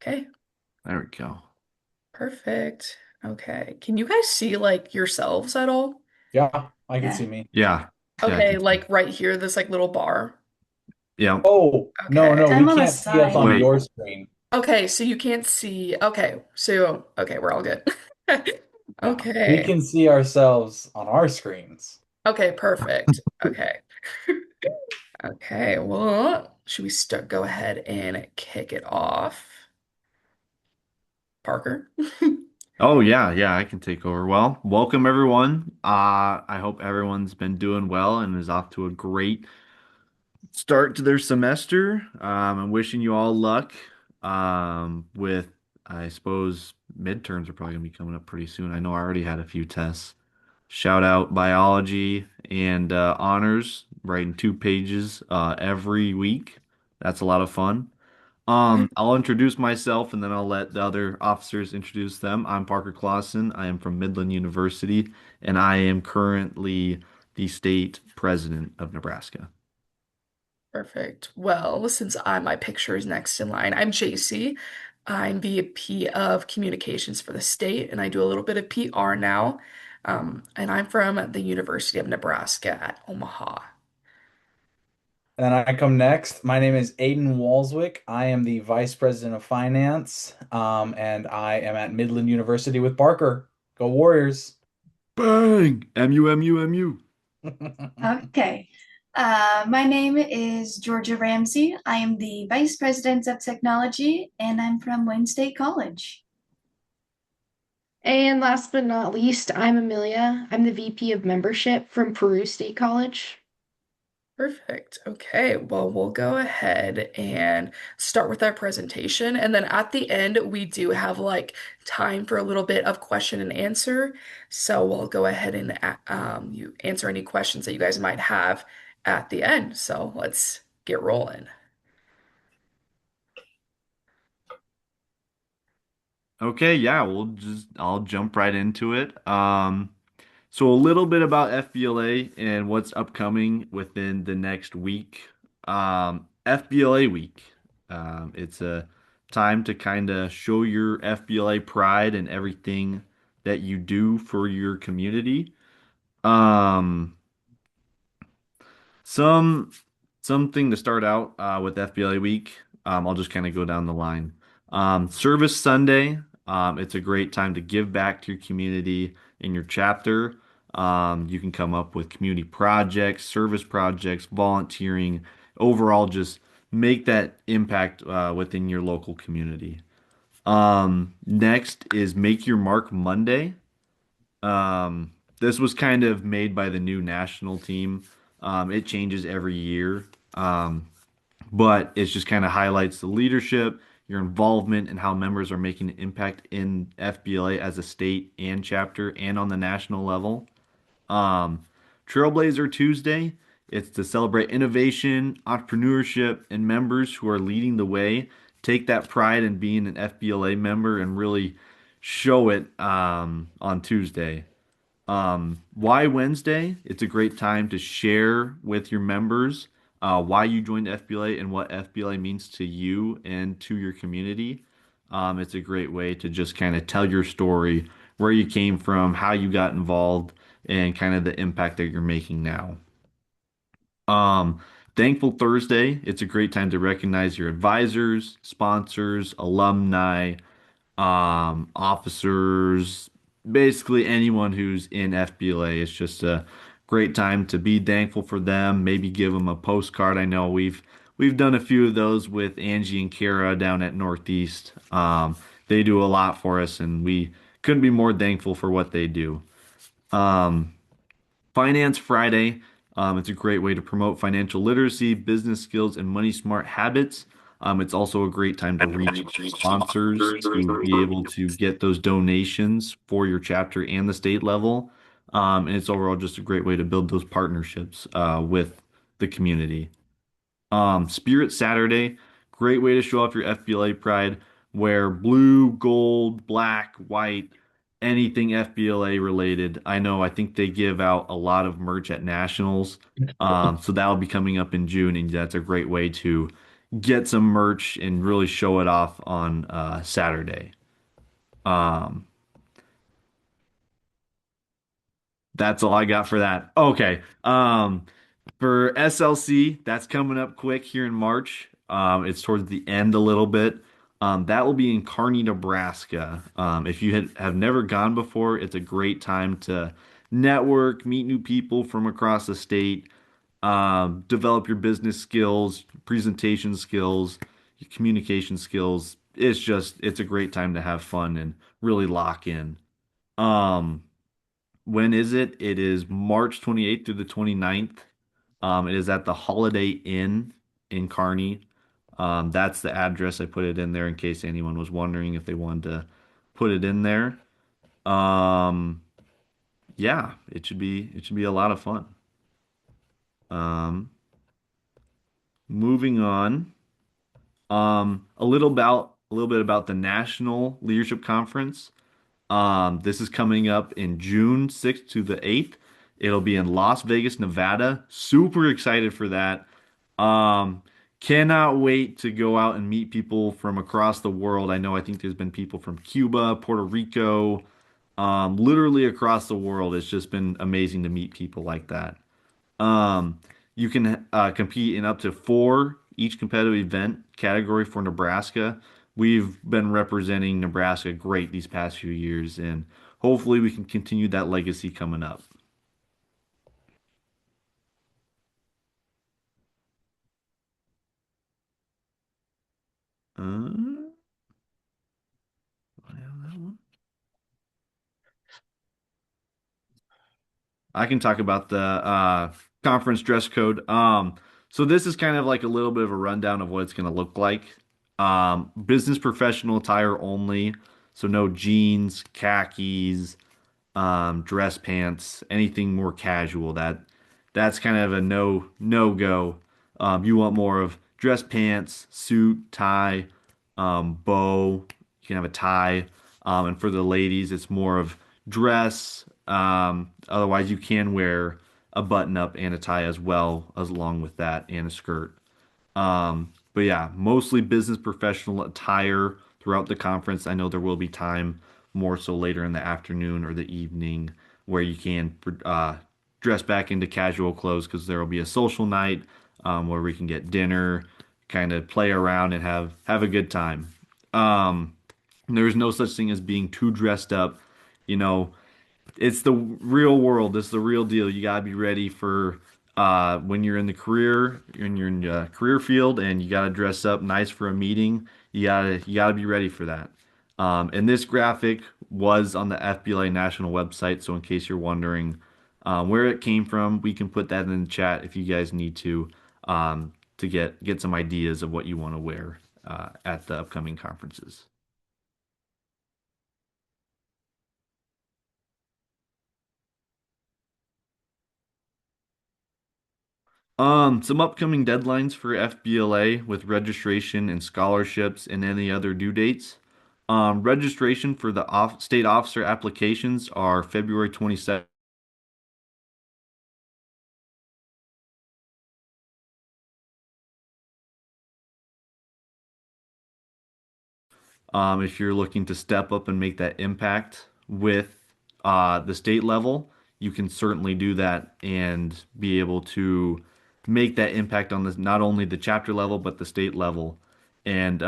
Okay, There we go. perfect. Okay. Can you guys see like yourselves at all? Yeah, I can Yeah. see me. Yeah. Yeah, I Okay, can see. like right here, this like little bar. Yeah. Oh, no, Okay. no, I'm we on the can't see us on side. Wait. your screen. Okay, so you can't see. Okay, we're all good. Yeah, we Okay. can see ourselves on our screens. Okay, perfect. Okay. Okay, well, should we start go ahead and kick it off? Parker? Oh yeah, yeah, I can take over. Well, welcome everyone. I hope everyone's been doing well and is off to a great start to their semester. I'm wishing you all luck. With I suppose midterms are probably gonna be coming up pretty soon. I know I already had a few tests. Shout out biology and honors, writing 2 pages every week. That's a lot of fun. I'll introduce myself and then I'll let the other officers introduce them. I'm Parker Clausen. I am from Midland University and I am currently the state president of Nebraska. Perfect. Well, since my picture is next in line, I'm JC. I'm VP of Communications for the state, and I do a little bit of PR now. And I'm from the University of Nebraska at Omaha. And then I come next. My name is Aiden Walswick. I am the Vice President of Finance, and I am at Midland University with Parker. Go Warriors! Bang! MU. Okay. My name is Georgia Ramsey. I am the Vice President of Technology, and I'm from Wayne State College. And last but not least, I'm Amelia. I'm the VP of Membership from Peru State College. Perfect. Okay, well, we'll go ahead and start with our presentation. And then at the end, we do have like time for a little bit of question and answer. So we'll go ahead and you answer any questions that you guys might have at the end. So let's get rolling. Okay, yeah, I'll jump right into it. So a little bit about FBLA and what's upcoming within the next week. FBLA week. It's a time to kind of show your FBLA pride and everything that you do for your community. Um, some something to start out with FBLA week. I'll just kind of go down the line. Service Sunday. It's a great time to give back to your community in your chapter. You can come up with community projects, service projects, volunteering, overall, just make that impact within your local community. Next is Make Your Mark Monday. This was kind of made by the new national team. It changes every year, but it just kind of highlights the leadership, your involvement, and how members are making an impact in FBLA as a state and chapter and on the national level. Um, Trailblazer Tuesday, it's to celebrate innovation, entrepreneurship, and members who are leading the way. Take that pride in being an FBLA member and really show it on Tuesday. Why Wednesday? It's a great time to share with your members why you joined FBLA and what FBLA means to you and to your community. It's a great way to just kind of tell your story, where you came from, how you got involved, and kind of the impact that you're making now. Um, Thankful Thursday, it's a great time to recognize your advisors, sponsors, alumni, officers, basically anyone who's in FBLA. It's just a great time to be thankful for them. Maybe give them a postcard. I know we've done a few of those with Angie and Kara down at Northeast. They do a lot for us, and we couldn't be more thankful for what they do. Um, Finance Friday. It's a great way to promote financial literacy, business skills, and money smart habits. It's also a great time to reach sponsors to be able to get those donations for your chapter and the state level. And it's overall just a great way to build those partnerships with the community. Spirit Saturday, great way to show off your FBLA pride. Wear blue, gold, black, white, anything FBLA related. I think they give out a lot of merch at nationals. So that'll be coming up in June, and that's a great way to get some merch and really show it off on Saturday. Um, that's all I got for that. Okay. For SLC, that's coming up quick here in March. It's towards the end a little bit. That will be in Kearney, Nebraska. If you have never gone before, it's a great time to network, meet new people from across the state, develop your business skills, presentation skills, your communication skills. It's a great time to have fun and really lock in. Um, when is it? It is March 28th through the 29th. It is at the Holiday Inn in Kearney. That's the address. I put it in there in case anyone was wondering if they wanted to put it in there. Um, yeah, it should be a lot of fun. Um, moving on. A little bit about the National Leadership Conference. This is coming up in June 6th to the 8th. It'll be in Las Vegas, Nevada. Super excited for that. Um, cannot wait to go out and meet people from across the world. I think there's been people from Cuba, Puerto Rico, literally across the world. It's just been amazing to meet people like that. Um, you can compete in up to four each competitive event category for Nebraska. We've been representing Nebraska great these past few years, and hopefully we can continue that legacy coming up. Uh, I have that one. I can talk about the conference dress code. So this is kind of like a little bit of a rundown of what it's going to look like. Business professional attire only, so no jeans, khakis, dress pants, anything more casual. That's kind of a no go. You want more of dress pants, suit, tie, bow. You can have a tie. And for the ladies, it's more of dress. Otherwise, you can wear a button up and a tie as well, as along with that, and a skirt. But yeah, mostly business professional attire throughout the conference. I know there will be time more so later in the afternoon or the evening where you can dress back into casual clothes because there will be a social night where we can get dinner, kind of play around and have a good time. Um, there's no such thing as being too dressed up. You know, it's the real world. It's the real deal. You gotta be ready for when you're in the career, when you're in the career field, and you gotta dress up nice for a meeting. You gotta be ready for that. And this graphic was on the FBLA national website, so in case you're wondering where it came from, we can put that in the chat if you guys need to get some ideas of what you want to wear at the upcoming conferences. Some upcoming deadlines for FBLA with registration and scholarships and any other due dates. Registration for the state officer applications are February 27th. If you're looking to step up and make that impact with the state level, you can certainly do that and be able to make that impact on this, not only the chapter level, but the state level. And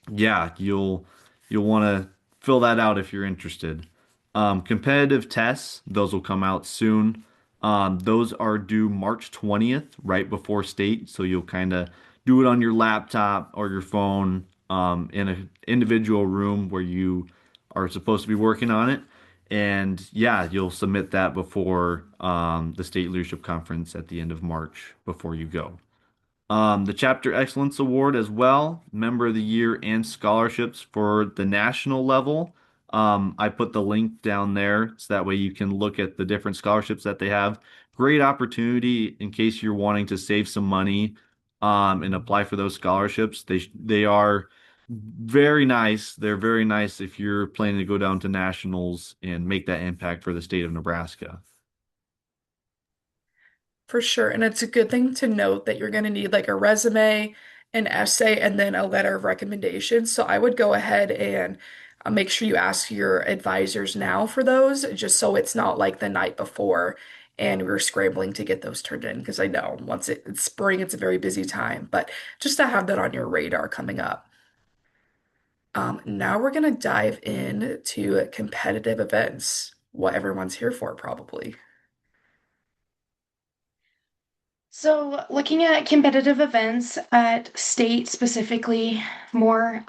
yeah, you'll want to fill that out if you're interested. Competitive tests, those will come out soon. Those are due March 20th, right before state. So you'll kind of do it on your laptop or your phone in an individual room where you are supposed to be working on it. And yeah, you'll submit that before the state leadership conference at the end of March before you go. The Chapter Excellence Award as well, Member of the Year and scholarships for the national level. I put the link down there so that way you can look at the different scholarships that they have. Great opportunity in case you're wanting to save some money and apply for those scholarships. They are very nice. They're very nice if you're planning to go down to nationals and make that impact for the state of Nebraska. For sure. And it's a good thing to note that you're going to need like a resume, an essay, and then a letter of recommendation. So I would go ahead and make sure you ask your advisors now for those, just so it's not like the night before and we're scrambling to get those turned in. Because I know it's spring, it's a very busy time, but just to have that on your radar coming up. Now we're going to dive in to competitive events, what everyone's here for, probably. So, looking at competitive events at state specifically more,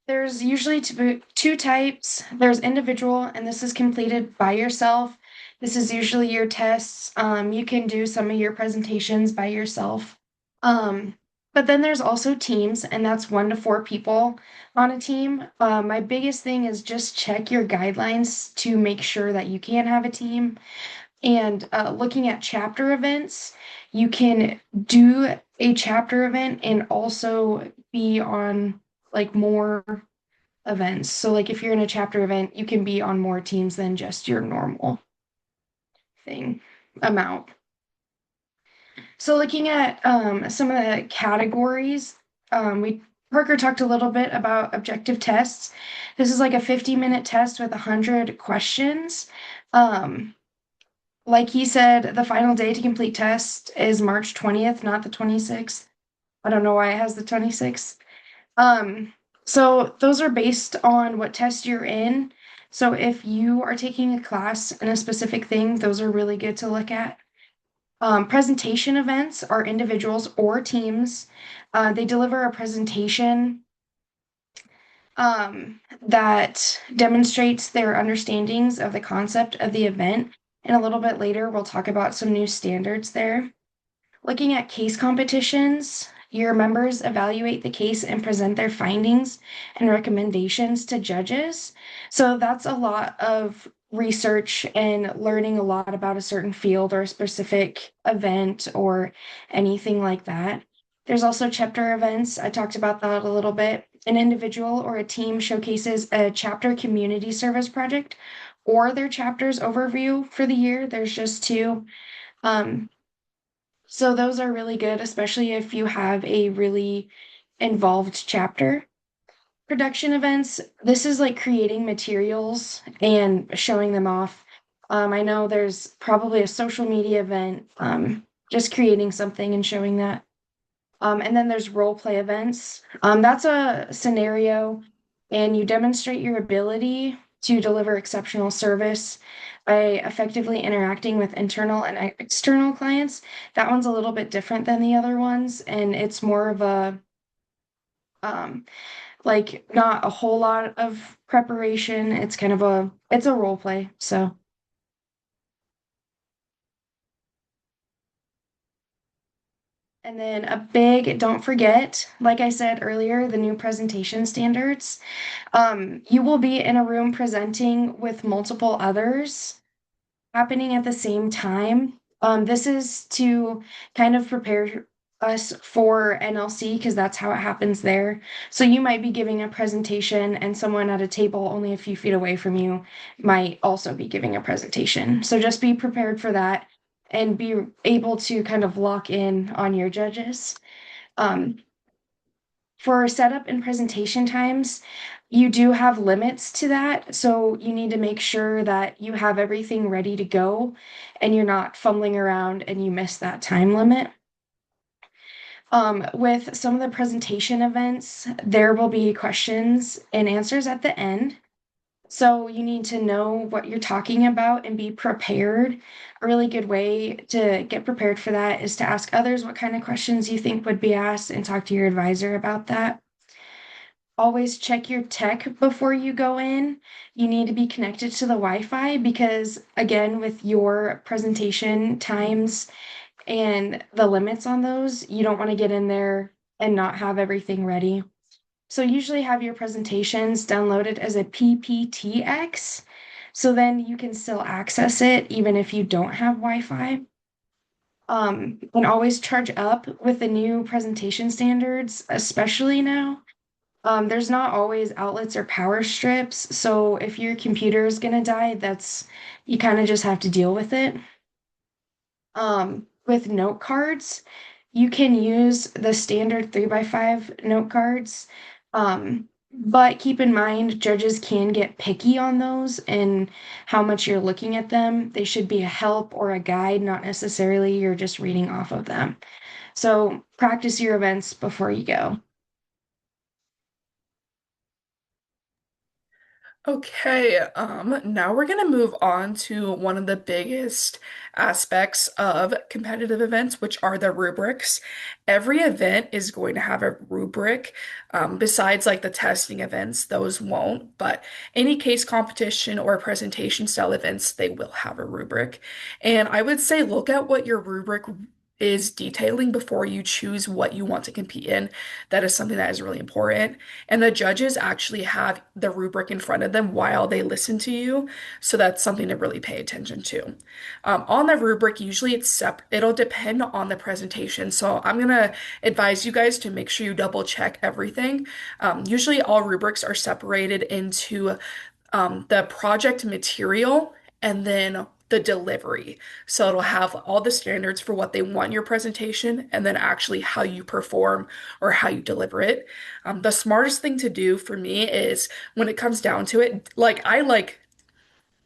there's usually two types. There's individual, and this is completed by yourself. This is usually your tests. You can do some of your presentations by yourself. Um, but then there's also teams, and that's 1 to 4 people on a team. My biggest thing is just check your guidelines to make sure that you can have a team. And looking at chapter events, you can do a chapter event and also be on like more events. So like if you're in a chapter event, you can be on more teams than just your normal thing amount. So looking at some of the categories, we Parker talked a little bit about objective tests. This is like a 50-minute test with 100 questions. Um, like he said, the final day to complete test is March 20th, not the 26th. I don't know why it has the 26th. Um, so those are based on what test you're in. So if you are taking a class in a specific thing, those are really good to look at. Presentation events are individuals or teams. They deliver a presentation that demonstrates their understandings of the concept of the event. And a little bit later, we'll talk about some new standards there. Looking at case competitions, your members evaluate the case and present their findings and recommendations to judges. So that's a lot of research and learning a lot about a certain field or a specific event or anything like that. There's also chapter events. I talked about that a little bit. An individual or a team showcases a chapter community service project or their chapter's overview for the year. There's just two. Um, so those are really good, especially if you have a really involved chapter. Production events, this is like creating materials and showing them off. I know there's probably a social media event, just creating something and showing that. And then there's role play events. That's a scenario, and you demonstrate your ability to deliver exceptional service by effectively interacting with internal and external clients. That one's a little bit different than the other ones, and it's more of a um, like not a whole lot of preparation. It's kind of it's a role play. So. And then a big, don't forget, like I said earlier, the new presentation standards. You will be in a room presenting with multiple others happening at the same time. This is to kind of prepare us for NLC because that's how it happens there. So you might be giving a presentation and someone at a table only a few feet away from you might also be giving a presentation. So just be prepared for that and be able to kind of lock in on your judges. Um, for setup and presentation times, you do have limits to that. So you need to make sure that you have everything ready to go and you're not fumbling around and you miss that time limit. With some of the presentation events, there will be questions and answers at the end. So you need to know what you're talking about and be prepared. A really good way to get prepared for that is to ask others what kind of questions you think would be asked and talk to your advisor about that. Always check your tech before you go in. You need to be connected to the Wi-Fi because, again, with your presentation times and the limits on those, you don't want to get in there and not have everything ready. So usually have your presentations downloaded as a PPTX, so then you can still access it even if you don't have Wi-Fi. And always charge up with the new presentation standards, especially now. There's not always outlets or power strips, so if your computer is gonna die, you kind of just have to deal with it. With note cards, you can use the standard 3x5 note cards. But keep in mind, judges can get picky on those and how much you're looking at them. They should be a help or a guide, not necessarily you're just reading off of them. So practice your events before you go. Okay, now we're gonna move on to one of the biggest aspects of competitive events, which are the rubrics. Every event is going to have a rubric, besides like the testing events, those won't, but any case competition or presentation style events, they will have a rubric. And I would say look at what your rubric is detailing before you choose what you want to compete in. That is something that is really important. And the judges actually have the rubric in front of them while they listen to you. So that's something to really pay attention to. On the rubric, usually it'll depend on the presentation. So I'm gonna advise you guys to make sure you double check everything. Usually all rubrics are separated into the project material and then the delivery. So it'll have all the standards for what they want in your presentation and then actually how you perform or how you deliver it. The smartest thing to do for me is when it comes down to it, I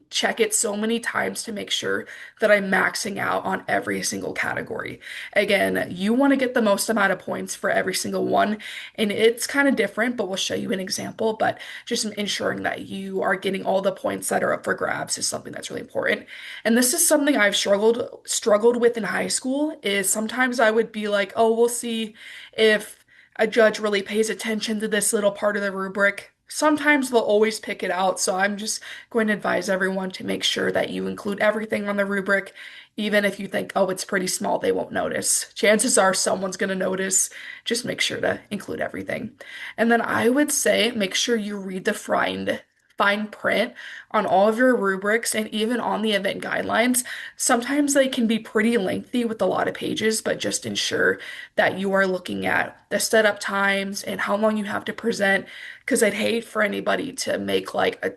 check it so many times to make sure that I'm maxing out on every single category. Again, you want to get the most amount of points for every single one, and it's kind of different, but we'll show you an example. But just ensuring that you are getting all the points that are up for grabs is something that's really important. And this is something I've struggled with in high school, is sometimes I would be like, "Oh, we'll see if a judge really pays attention to this little part of the rubric." Sometimes they'll always pick it out, so I'm just going to advise everyone to make sure that you include everything on the rubric. Even if you think, oh, it's pretty small, they won't notice. Chances are someone's going to notice. Just make sure to include everything. And then I would say make sure you read the fine print on all of your rubrics and even on the event guidelines. Sometimes they can be pretty lengthy with a lot of pages, but just ensure that you are looking at the setup times and how long you have to present, because I'd hate for anybody to make like a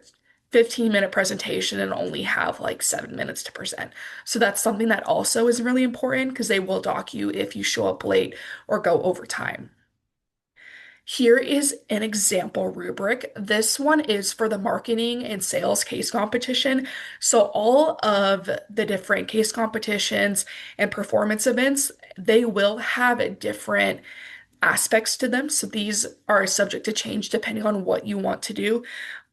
15-minute presentation and only have like 7 minutes to present. So that's something that also is really important because they will dock you if you show up late or go over time. Here is an example rubric. This one is for the marketing and sales case competition. So all of the different case competitions and performance events, they will have different aspects to them. So these are subject to change depending on what you want to do.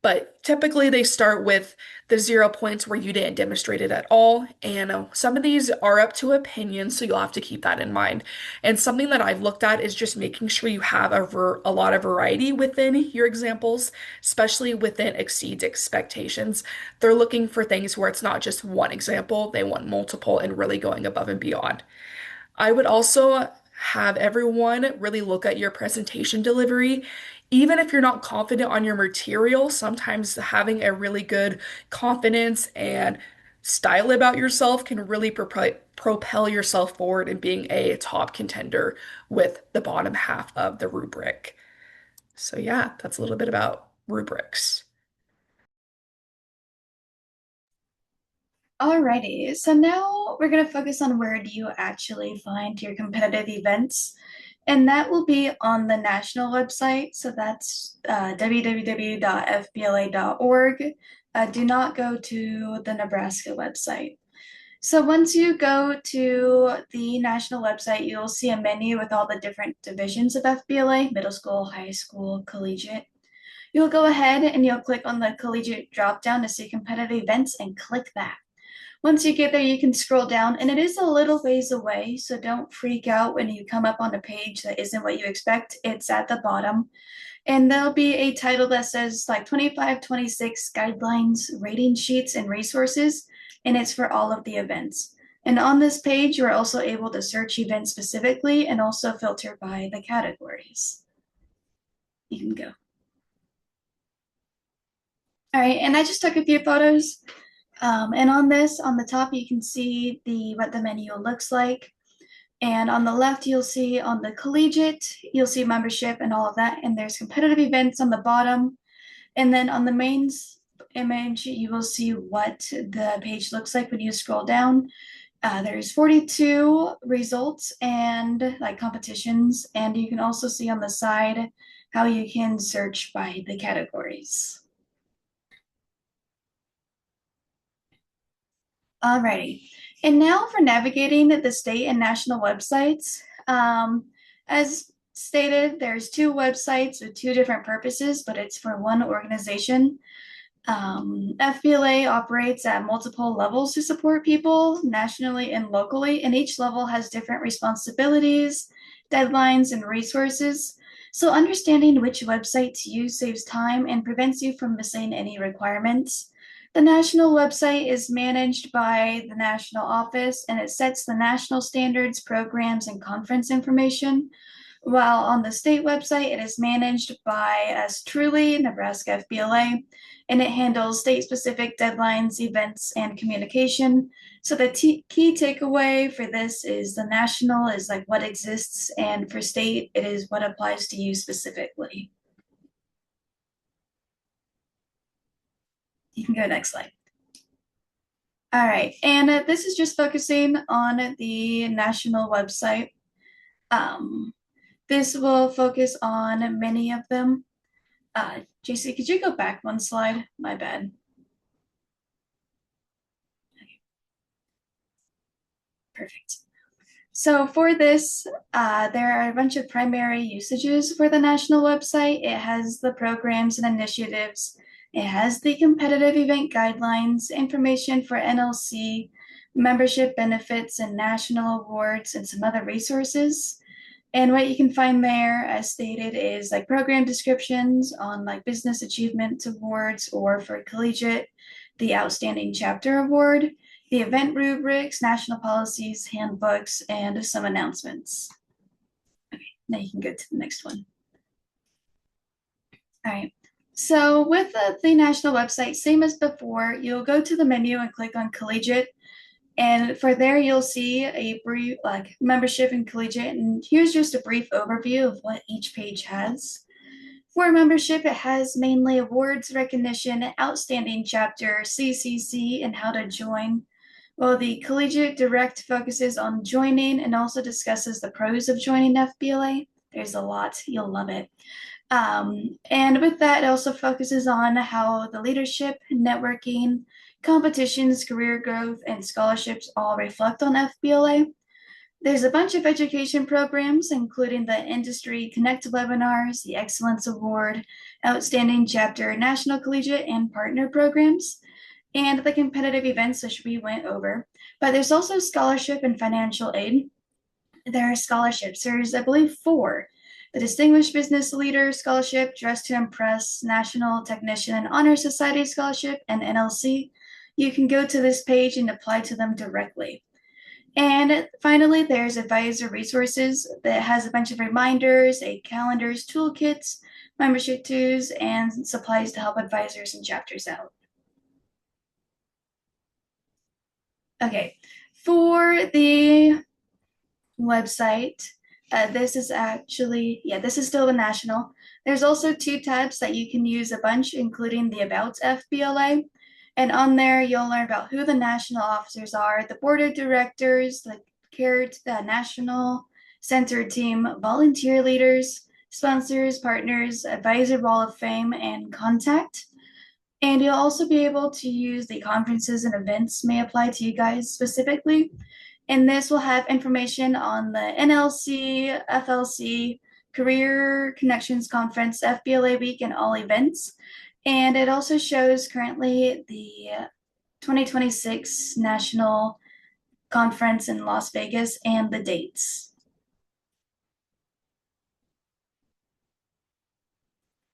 But typically they start with the 0 points where you didn't demonstrate it at all. And some of these are up to opinion, so you'll have to keep that in mind. And something that I've looked at is just making sure you have a lot of variety within your examples, especially within exceeds expectations. They're looking for things where it's not just one example, they want multiple and really going above and beyond. I would also have everyone really look at your presentation delivery. Even if you're not confident on your material, sometimes having a really good confidence and style about yourself can really propel yourself forward in being a top contender with the bottom half of the rubric. So, yeah, that's a little bit about rubrics. Alrighty, so now we're going to focus on where do you actually find your competitive events, and that will be on the national website. So that's www.fbla.org. Do not go to the Nebraska website. So once you go to the national website, you'll see a menu with all the different divisions of FBLA, middle school, high school, collegiate. You'll go ahead and you'll click on the collegiate dropdown to see competitive events and click that. Once you get there, you can scroll down, and it is a little ways away, so don't freak out when you come up on a page that isn't what you expect. It's at the bottom, and there'll be a title that says like 25, 26 guidelines, rating sheets, and resources, and it's for all of the events. And on this page, you're also able to search events specifically and also filter by the categories. You can go. All right, and I just took a few photos. And on this, on the top, you can see what the menu looks like. And on the left, you'll see on the collegiate, you'll see membership and all of that. And there's competitive events on the bottom. And then on the mains image, you will see what the page looks like when you scroll down. There's 42 results and like competitions, and you can also see on the side how you can search by the categories. Alrighty, and now for navigating the state and national websites. As stated, there's two websites with two different purposes, but it's for one organization. FBLA operates at multiple levels to support people nationally and locally, and each level has different responsibilities, deadlines, and resources. So understanding which website to use saves time and prevents you from missing any requirements. The national website is managed by the national office, and it sets the national standards, programs, and conference information. While on the state website, it is managed by us truly, Nebraska FBLA, and it handles state-specific deadlines, events, and communication. So the key takeaway for this is the national is like what exists, and for state, it is what applies to you specifically. You can go next slide. All right, and this is just focusing on the national website. This will focus on many of them. JC, could you go back one slide? My bad. Okay. Perfect. So for this, there are a bunch of primary usages for the national website. It has the programs and initiatives. It has the competitive event guidelines, information for NLC, membership benefits and national awards, and some other resources. And what you can find there, as stated, is like program descriptions on like business achievement awards, or for Collegiate, the Outstanding Chapter Award, the event rubrics, national policies, handbooks, and some announcements. Okay, now you can go to the next one. All right. So with the national website, same as before, you'll go to the menu and click on Collegiate. And for there, you'll see a brief like membership in Collegiate. And here's just a brief overview of what each page has. For membership, it has mainly awards, recognition, outstanding chapter, CCC, and how to join. While the Collegiate Direct focuses on joining and also discusses the pros of joining FBLA. There's a lot, you'll love it. And with that, it also focuses on how the leadership, networking, competitions, career growth, and scholarships all reflect on FBLA. There's a bunch of education programs, including the Industry Connect webinars, the Excellence Award, Outstanding Chapter, National Collegiate, and partner programs, and the competitive events, which we went over. But there's also scholarship and financial aid. There are scholarships. There's, I believe, 4. The Distinguished Business Leader Scholarship, Dress to Impress, National Technician and Honor Society Scholarship, and NLC. You can go to this page and apply to them directly. And finally, there's advisor resources that has a bunch of reminders, a calendars, toolkits, membership dues, and supplies to help advisors and chapters out. Okay, for the website, this is actually, this is still the national. There's also 2 tabs that you can use a bunch, including the About FBLA. And on there, you'll learn about who the national officers are, the board of directors, the national center team, volunteer leaders, sponsors, partners, advisor wall of fame, and contact. And you'll also be able to use the conferences and events may apply to you guys specifically. And this will have information on the NLC, FLC, Career Connections Conference, FBLA Week, and all events. And it also shows currently the 2026 National Conference in Las Vegas and the dates.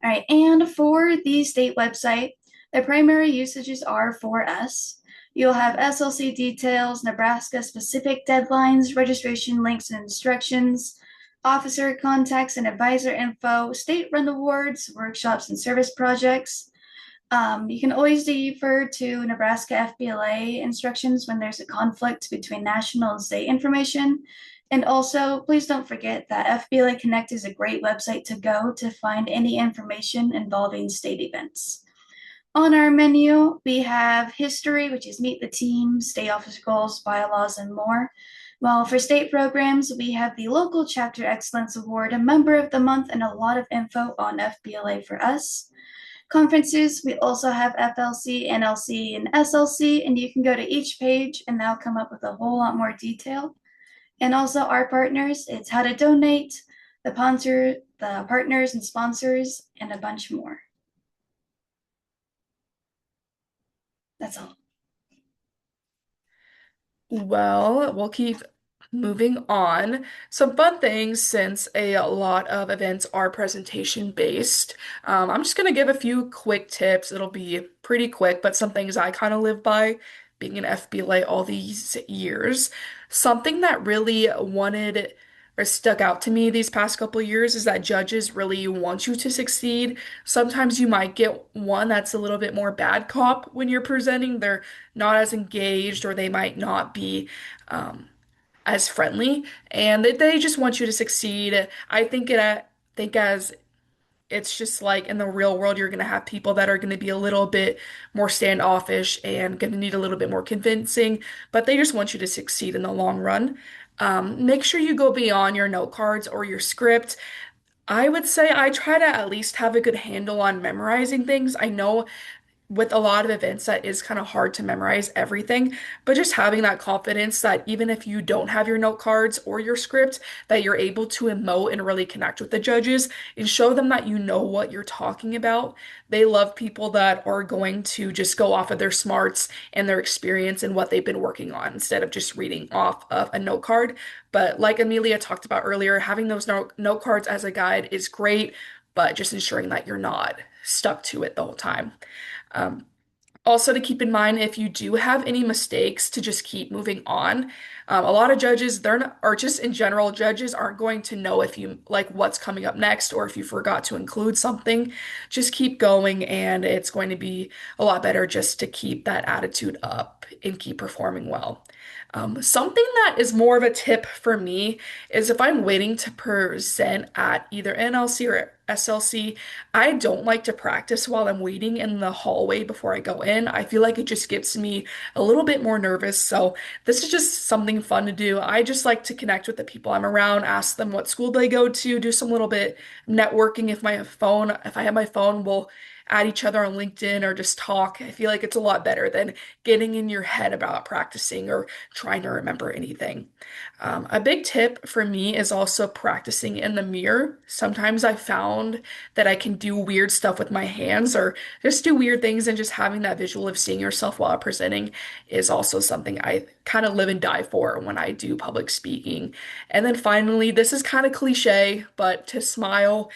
All right, and for the state website, the primary usages are for us. You'll have SLC details, Nebraska specific deadlines, registration links and instructions, officer contacts and advisor info, state-run awards, workshops, and service projects. You can always defer to Nebraska FBLA instructions when there's a conflict between national and state information. And also, please don't forget that FBLA Connect is a great website to go to find any information involving state events. On our menu, we have history, which is meet the team, state office goals, bylaws, and more. While for state programs, we have the local chapter excellence award, a member of the month, and a lot of info on FBLA for us. Conferences, we also have FLC, NLC, and SLC, and you can go to each page and that'll come up with a whole lot more detail. And also our partners, it's how to donate, the partners and sponsors, and a bunch more. That's all. Well, we'll keep moving on. Some fun things since a lot of events are presentation based. I'm just going to give a few quick tips. It'll be pretty quick, but some things I kind of live by being an FBLA all these years. Something that really wanted or stuck out to me these past couple of years is that judges really want you to succeed. Sometimes you might get one that's a little bit more bad cop when you're presenting. They're not as engaged or they might not be as friendly and they just want you to succeed. I think as it's just like in the real world, you're going to have people that are going to be a little bit more standoffish and going to need a little bit more convincing, but they just want you to succeed in the long run. Make sure you go beyond your note cards or your script. I would say I try to at least have a good handle on memorizing things. I know with a lot of events that is kind of hard to memorize everything, but just having that confidence that even if you don't have your note cards or your script, that you're able to emote and really connect with the judges and show them that you know what you're talking about. They love people that are going to just go off of their smarts and their experience and what they've been working on instead of just reading off of a note card. But like Amelia talked about earlier, having those note cards as a guide is great, but just ensuring that you're not stuck to it the whole time. Um, Also, to keep in mind, if you do have any mistakes, to just keep moving on. A lot of judges, they're not, or just in general, judges aren't going to know if you like what's coming up next or if you forgot to include something. Just keep going, and it's going to be a lot better just to keep that attitude up and keep performing well. Something that is more of a tip for me is if I'm waiting to present at either NLC or SLC, I don't like to practice while I'm waiting in the hallway before I go in. I feel like it just gets me a little bit more nervous. So this is just something fun to do. I just like to connect with the people I'm around, ask them what school they go to, do some little bit networking if I have my phone, we'll add each other on LinkedIn or just talk. I feel like it's a lot better than getting in your head about practicing or trying to remember anything. A big tip for me is also practicing in the mirror. Sometimes I found that I can do weird stuff with my hands or just do weird things, and just having that visual of seeing yourself while presenting is also something I kind of live and die for when I do public speaking. And then finally, this is kind of cliche, but to smile.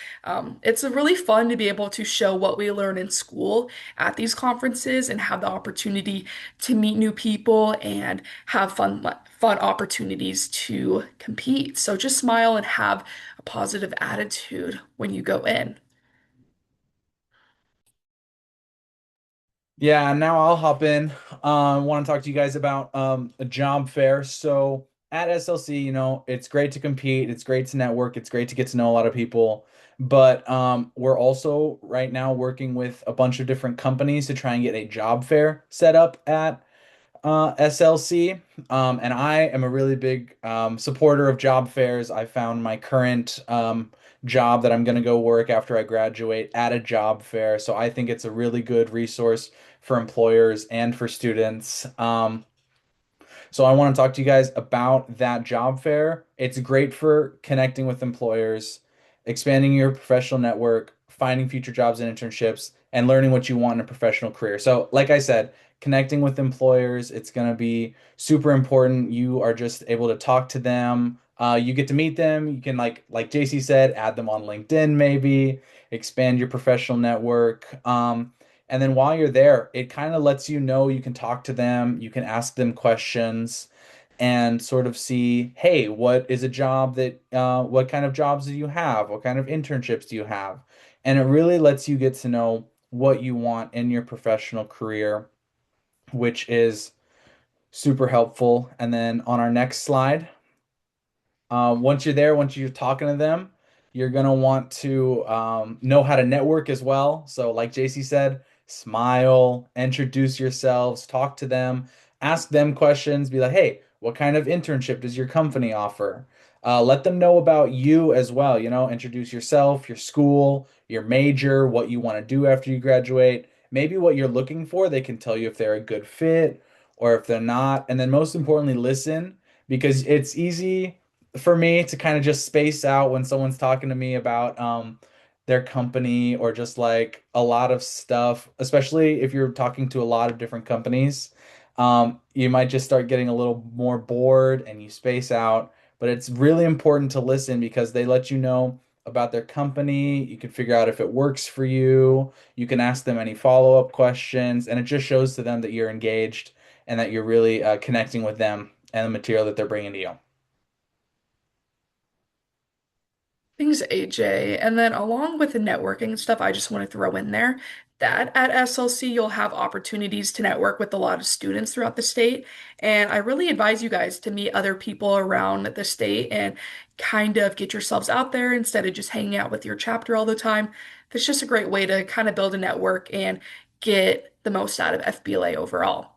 It's really fun to be able to show what we learn in school at these conferences and have the opportunity to meet new people and have fun opportunities to compete. So just smile and have a positive attitude when you go in. Yeah, now I'll hop in. I want to talk to you guys about a job fair. So at SLC, it's great to compete, it's great to network, it's great to get to know a lot of people. But we're also right now working with a bunch of different companies to try and get a job fair set up at SLC. And I am a really big supporter of job fairs. I found my current job that I'm going to go work after I graduate at a job fair. So I think it's a really good resource for employers and for students. So I want to talk to you guys about that job fair. It's great for connecting with employers, expanding your professional network, finding future jobs and internships, and learning what you want in a professional career. So, like I said, connecting with employers, it's going to be super important. You are just able to talk to them. You get to meet them. You can like JC said, add them on LinkedIn, maybe expand your professional network. And then while you're there, it kind of lets you know you can talk to them, you can ask them questions and sort of see, hey, what is a job what kind of jobs do you have? What kind of internships do you have? And it really lets you get to know what you want in your professional career, which is super helpful. And then on our next slide, once you're there, once you're talking to them, you're gonna want to know how to network as well. So, like JC said, Smile, introduce yourselves, talk to them, ask them questions, be like, hey, what kind of internship does your company offer? Let them know about you as well, introduce yourself, your school, your major, what you want to do after you graduate, maybe what you're looking for. They can tell you if they're a good fit or if they're not. And then most importantly, listen because it's easy for me to kind of just space out when someone's talking to me about their company or just like a lot of stuff, especially if you're talking to a lot of different companies. You might just start getting a little more bored and you space out. But it's really important to listen because they let you know about their company. You can figure out if it works for you. You can ask them any follow-up questions, and it just shows to them that you're engaged and that you're really connecting with them and the material that they're bringing to you. Thanks, AJ. And then along with the networking stuff, I just want to throw in there that at SLC you'll have opportunities to network with a lot of students throughout the state. And I really advise you guys to meet other people around the state and kind of get yourselves out there instead of just hanging out with your chapter all the time. It's just a great way to kind of build a network and get the most out of FBLA overall.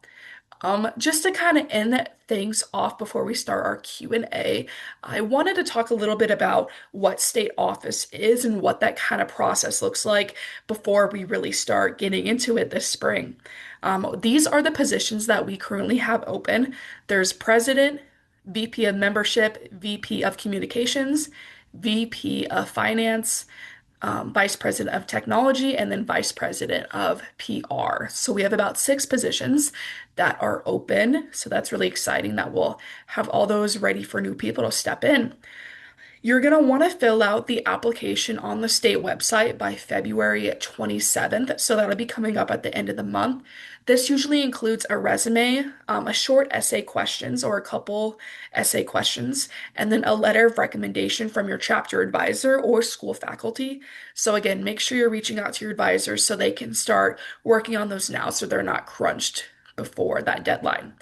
Just to kind of end things off before we start our Q&A, I wanted to talk a little bit about what state office is and what that kind of process looks like before we really start getting into it this spring. These are the positions that we currently have open. There's president, VP of membership, VP of communications, VP of finance, vice president of technology, and then vice president of PR. So we have about six positions that are open. So that's really exciting that we'll have all those ready for new people to step in. You're going to want to fill out the application on the state website by February 27th. So that'll be coming up at the end of the month. This usually includes a resume, a short essay questions or a couple essay questions, and then a letter of recommendation from your chapter advisor or school faculty. So again, make sure you're reaching out to your advisors so they can start working on those now so they're not crunched before that deadline.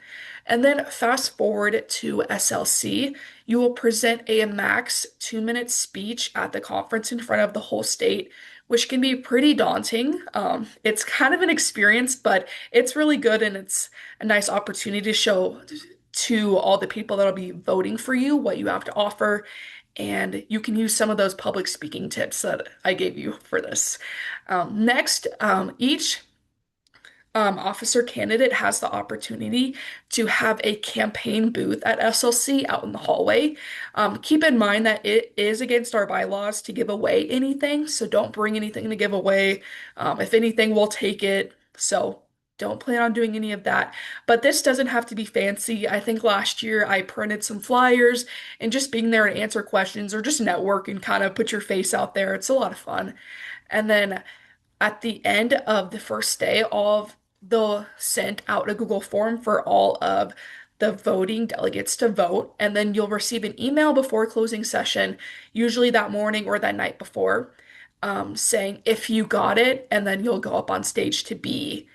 And then fast forward to SLC, you will present a max 2 minute speech at the conference in front of the whole state, which can be pretty daunting. It's kind of an experience, but it's really good and it's a nice opportunity to show to all the people that'll be voting for you what you have to offer. And you can use some of those public speaking tips that I gave you for this. Next, each officer candidate has the opportunity to have a campaign booth at SLC out in the hallway. Keep in mind that it is against our bylaws to give away anything, so don't bring anything to give away. If anything, we'll take it. So don't plan on doing any of that. But this doesn't have to be fancy. I think last year I printed some flyers and just being there to answer questions or just network and kind of put your face out there. It's a lot of fun. And then at the end of the first day, they'll send out a Google form for all of the voting delegates to vote, and then you'll receive an email before closing session, usually that morning or that night before, saying if you got it, and then you'll go up on stage to be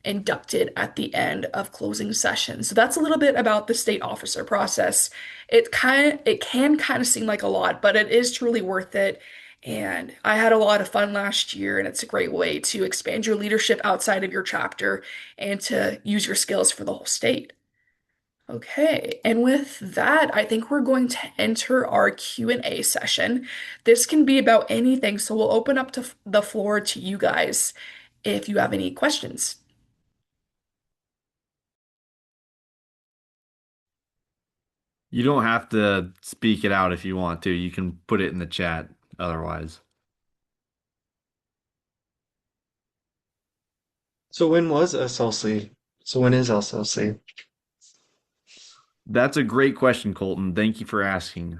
inducted at the end of closing session. So that's a little bit about the state officer process. It can kind of seem like a lot, but it is truly worth it. And I had a lot of fun last year, and it's a great way to expand your leadership outside of your chapter and to use your skills for the whole state. Okay, and with that, I think we're going to enter our Q&A session. This can be about anything, so we'll open up to the floor to you guys if you have any questions. You don't have to speak it out if you want to. You can put it in the chat otherwise. So when was SLC? So when is SLC? That's a great question, Colton. Thank you for asking.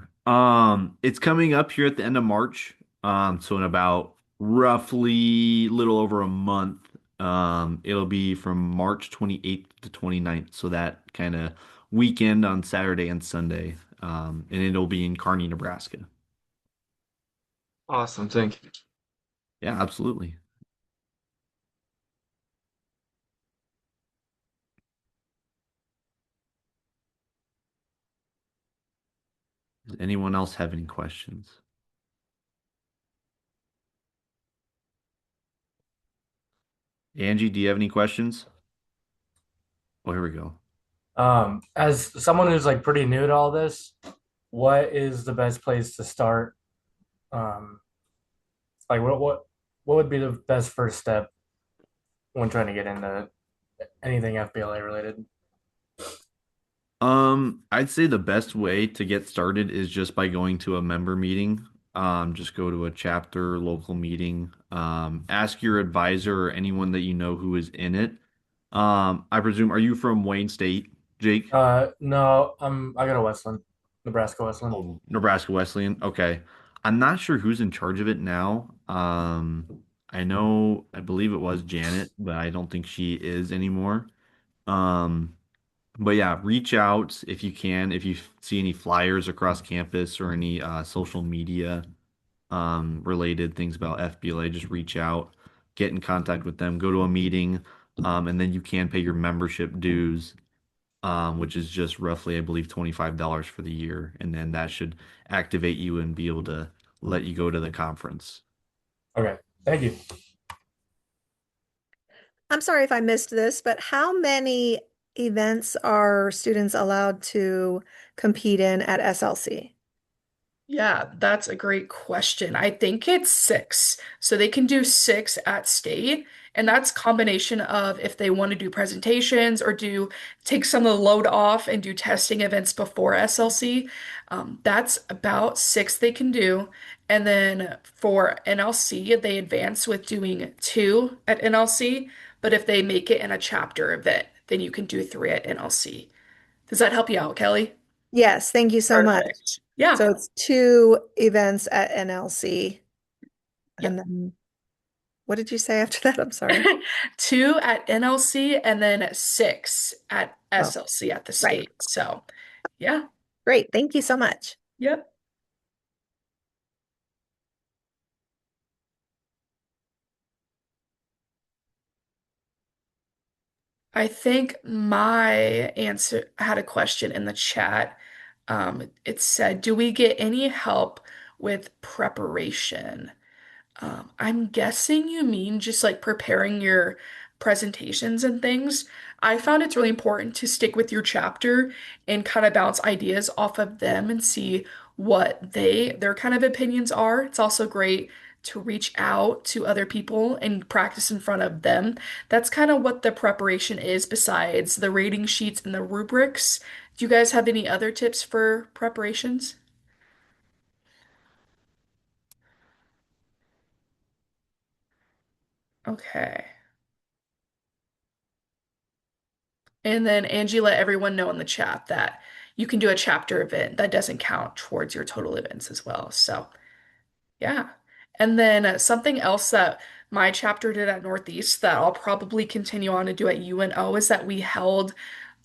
It's coming up here at the end of March. So in about roughly little over a month. It'll be from March 28th to 29th. So that kind of weekend on Saturday and Sunday. And it'll be in Kearney, Nebraska. Awesome, thank you. Yeah, absolutely. Does anyone else have any questions? Angie, do you have any questions? Oh, here we go. As someone who's like pretty new to all this, what is the best place to start? Um, like what would be the best first step when trying to get into anything FBLA related? I'd say the best way to get started is just by going to a member meeting. Just go to a chapter local meeting. Ask your advisor or anyone that you know who is in it. I presume, are you from Wayne State, Jake? No, I go to Westland, Nebraska Westland. Oh, Nebraska Wesleyan. Okay. I'm not sure who's in charge of it now. I believe it was Janet, but I don't think she is anymore. Um, but yeah, reach out if you can, if you see any flyers across campus or any social media related things about FBLA, just reach out, get in contact with them, go to a meeting, and then you can pay your membership dues, which is just roughly, I believe, $25 for the year, and then that should activate you and be able to let you go to the conference. Okay, thank you. I'm sorry if I missed this, but how many events are students allowed to compete in at SLC? Yeah, that's a great question. I think it's six. So they can do six at state, and that's combination of if they want to do presentations or do take some of the load off and do testing events before SLC. That's about six they can do. And then for NLC, they advance with doing two at NLC. But if they make it in a chapter event, then you can do three at NLC. Does that help you out, Kelly? Yes, thank you so much. Perfect. Yeah. So it's two events at NLC. Yeah. And then what did you say after that? I'm sorry. Two at NLC and then six at Oh, SLC at the right. state. So, yeah. Great. Thank you so much. Yep. I think my answer I had a question in the chat. It said, do we get any help with preparation? I'm guessing you mean just like preparing your presentations and things. I found it's really important to stick with your chapter and kind of bounce ideas off of them and see what their kind of opinions are. It's also great to reach out to other people and practice in front of them. That's kind of what the preparation is besides the rating sheets and the rubrics. Do you guys have any other tips for preparations? Okay. And then Angie let everyone know in the chat that you can do a chapter event that doesn't count towards your total events as well. So, yeah. And then something else that my chapter did at Northeast that I'll probably continue on to do at UNO is that we held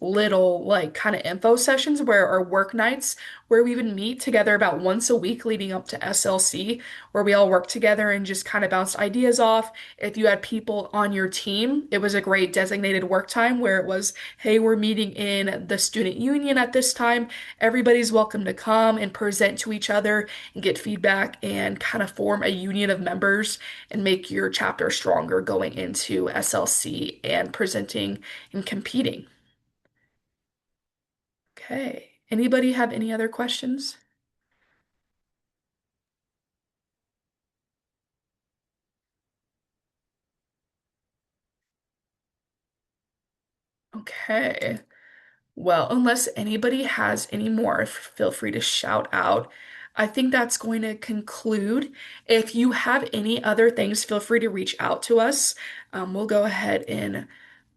little like kind of info sessions where our work nights where we would meet together about once a week leading up to SLC where we all worked together and just kind of bounced ideas off. If you had people on your team, it was a great designated work time where it was, hey, we're meeting in the student union at this time. Everybody's welcome to come and present to each other and get feedback and kind of form a union of members and make your chapter stronger going into SLC and presenting and competing. Okay. Anybody have any other questions? Okay. Well, unless anybody has any more, feel free to shout out. I think that's going to conclude. If you have any other things, feel free to reach out to us. We'll go ahead and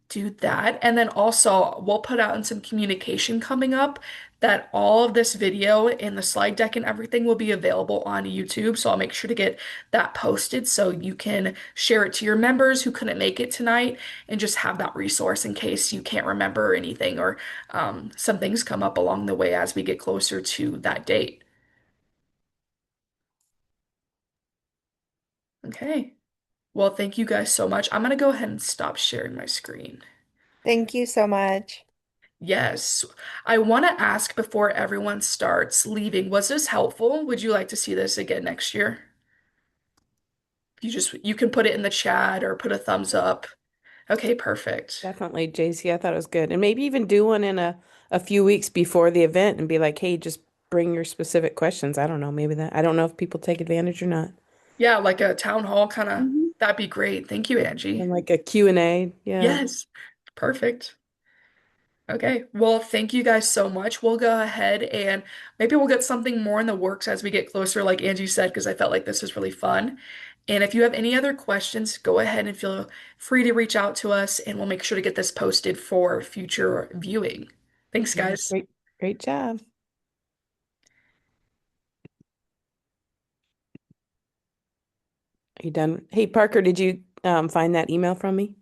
do that. And then also, we'll put out in some communication coming up that all of this video and the slide deck and everything will be available on YouTube. So I'll make sure to get that posted so you can share it to your members who couldn't make it tonight and just have that resource in case you can't remember anything or some things come up along the way as we get closer to that date. Okay. Well, thank you guys so much. I'm going to go ahead and stop sharing my screen. Thank you so much. Yes. I want to ask before everyone starts leaving, was this helpful? Would you like to see this again next year? You can put it in the chat or put a thumbs up. Okay, perfect. Definitely, JC. I thought it was good. And maybe even do one in a few weeks before the event and be like, hey, just bring your specific questions. I don't know, maybe that. I don't know if people take advantage or not. Yeah, like a town hall kind of, Mhm. that'd be great. Thank you, And Angie. like a Q&A. Yeah. Yes, perfect. Okay, well, thank you guys so much. We'll go ahead and maybe we'll get something more in the works as we get closer, like Angie said, because I felt like this was really fun. And if you have any other questions, go ahead and feel free to reach out to us, and we'll make sure to get this posted for future viewing. Thanks, Yeah. guys. Great, great job. Are you done? Hey, Parker, did you find that email from me?